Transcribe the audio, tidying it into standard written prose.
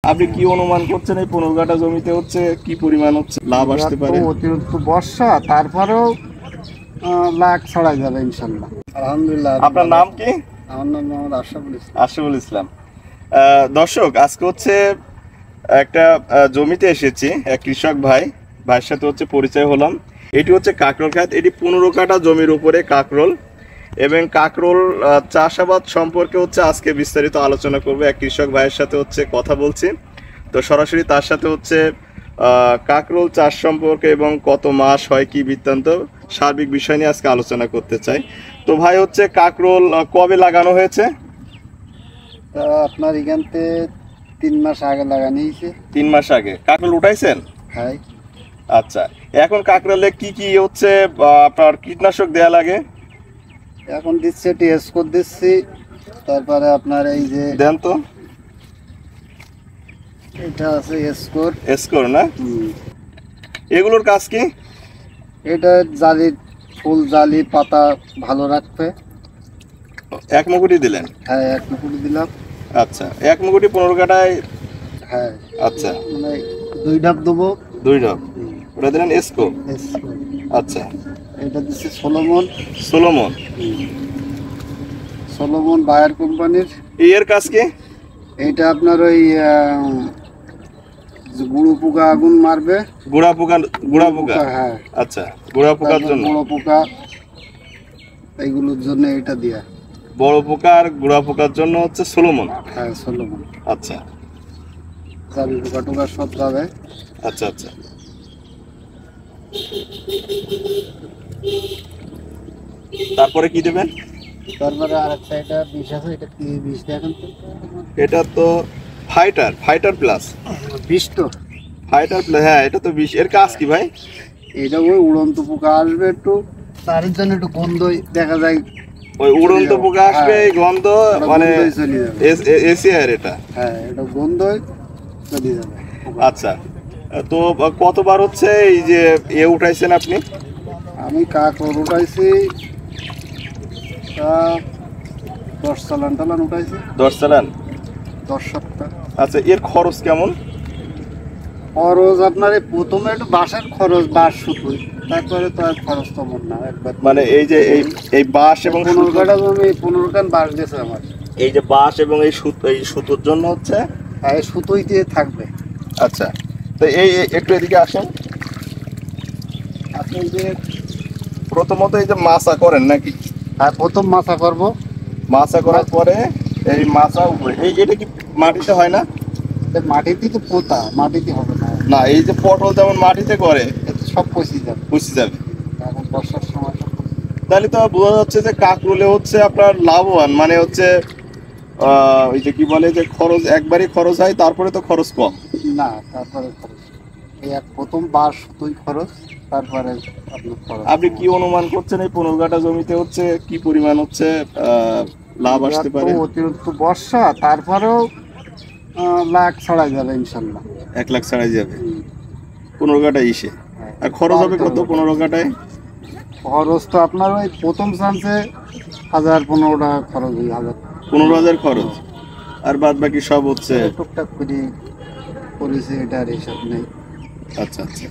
আপনি কি অনুমান করছেন এই 15 কাঠা জমিতে হচ্ছে কি পরিমাণ হচ্ছে লাভ আসতে পারে? অতিরিক্ত বর্ষা, তারপরেও লাখ ছড়াই যাবে ইনশাল্লাহ। আলহামদুলিল্লাহ। আপনার নাম কি? আমার নাম মোহাম্মদ আশরাফুল ইসলাম। আশরাফুল ইসলাম। দর্শক, আজকে হচ্ছে একটা জমিতে এসেছি, এক কৃষক ভাইয়ের সাথে হচ্ছে পরিচয় হলাম। এটি হচ্ছে কাকরোল খাত। এটি 15 কাঠা জমির উপরে কাকরোল, এবং কাকরোল চাষাবাদ সম্পর্কে হচ্ছে আজকে বিস্তারিত আলোচনা করবো। এক কৃষক ভাইয়ের সাথে হচ্ছে কথা বলছি, তো সরাসরি তার সাথে হচ্ছে কাকরোল চাষ সম্পর্কে এবং কত মাস হয় কি বৃত্তান্ত সার্বিক বিষয় নিয়ে আজকে আলোচনা করতে চাই। তো ভাই হচ্ছে কাকরোল কবে লাগানো হয়েছে? আপনার এখানতে 3 মাস আগে লাগানো হয়েছে। 3 মাস আগে কাকরোল উঠাইছেন? হ্যাঁ। আচ্ছা, এখন কাকরোলে কি কি হচ্ছে আপনার কীটনাশক দেয়া লাগে? এখন দিচ্ছে টিএসকোর দিচ্ছি, তারপরে আপনার এই যে দেন তো। এটা আছে এসকোর। এসকোর না? এগুলোর কাজ কি? এটা জালি, ফুল জালি পাতা ভালো রাখবে। 1 মুকুটি দিলেন? হ্যাঁ, 1 মুকুট দিলাম। আচ্ছা, 1 মুকুটি 15 কাঠায়? হ্যাঁ। আচ্ছা, মানে 2 ঢাপ দেবো। 2 ঢাপ ওটা দিলেন এসকো। এসকোর। আচ্ছা, এটা দিচ্ছে সোলোমন। সোলোমন। সোলোমন বায়ার কোম্পানির। এর কাজ কি? এইটা আপনার ওই যে গুঁড়ো পোকা আগুন মারবে। গুড়া পোকা? হ্যাঁ। আচ্ছা, গুড়া পোকার জন্য। বড় পোকা এইগুলোর জন্য এটা দিয়া। বড় পোকা আর গুড়া পোকার জন্য হচ্ছে সোলোমন। হ্যাঁ, সোলোমন। আচ্ছা, চাবি পোকা টোকা সব যাবে। আচ্ছা আচ্ছা। তারপরে কি দেবেন? তারপরে আরেকটা এটা বিষ আছে, এটা কি বিষ দেখেন তো? এটা তো ফাইটার প্লাস। বিষ তো ফাইটার প্লাস, হ্যাঁ এটা তো বিষ। এর কাজ কি ভাই? এটা ওই উড়ন্ত পোকা আসবে একটু, তার জন্য একটু গন্ধ দেখা যায়। ওই উড়ন্ত পোকা আসবে, এই গন্ধ মানে চলে যাবে। এসিআর এটা? হ্যাঁ, এটা গন্ধই চলে যাবে। আচ্ছা, তো কতবার হচ্ছে এই যে উঠাইছেন আপনি? আমি কাকড় উঠাইছি 10 চালান টালান উঠাইছি। 10 চালান? 10 সপ্তাহ। আচ্ছা, এর খরচ কেমন? খরচ আপনার এই প্রথমে একটু বাঁশের খরচ, বাঁশ সুতোই, তারপরে তো আর খরচ তেমন না একবার। মানে এই যে এই বাঁশ এবং 15 কাঠা জমি, 15 কান বাঁশ গেছে আমার। এই যে বাঁশ এবং এই সুতোর জন্য হচ্ছে? হ্যাঁ, এই সুতোই দিয়ে থাকবে। আচ্ছা, তো এই একটু এদিকে আসেন। আপনি যে প্রথমত এই যে মাছা করেন নাকি? হ্যাঁ, প্রথম মাছা করবো। মাছা করার পরে এই মাছা উপরে এটা কি মাটিতে হয় না? মাটিতে তো পোতা, মাটিতে হবে না। না, এই যে পটল যেমন মাটিতে করে এতে সব পচে যাবে। পচে যাবে। এখন বর্ষার সময় সব পচে যাবে। তাহলে তো বোঝা যাচ্ছে যে কাকরোলে হচ্ছে আপনার লাভবান, মানে হচ্ছে ওই যে কি বলে যে খরচ একবারই খরচ হয়, তারপরে তো খরচ কম। না, তারপরে খরচ এই প্রথম বাঁশ সুতোই খরচ, তারপরে আপনার খরচ। আপনি কি অনুমান করছেন এই 15 কাঠা জমিতে হচ্ছে কি পরিমাণ হচ্ছে লাভ আসতে পারে? অতিরিক্ত বর্ষা, তারপরেও লাখ ছড়াই যাবে ইনশাল্লাহ। 1 লাখ ছাড়াই যাবে 15 কাঠা ইসে। হ্যাঁ। আর খরচ হবে কত 15 কাঠায়? খরচ তো আপনার ওই প্রথম চান্সে 1015 টাকা খরচ, ওই 15,000 খরচ, আর বাদ বাকি সব হচ্ছে টুকটাক করে করেছে, এটা আর হিসাব নেই। আচ্ছা আচ্ছা।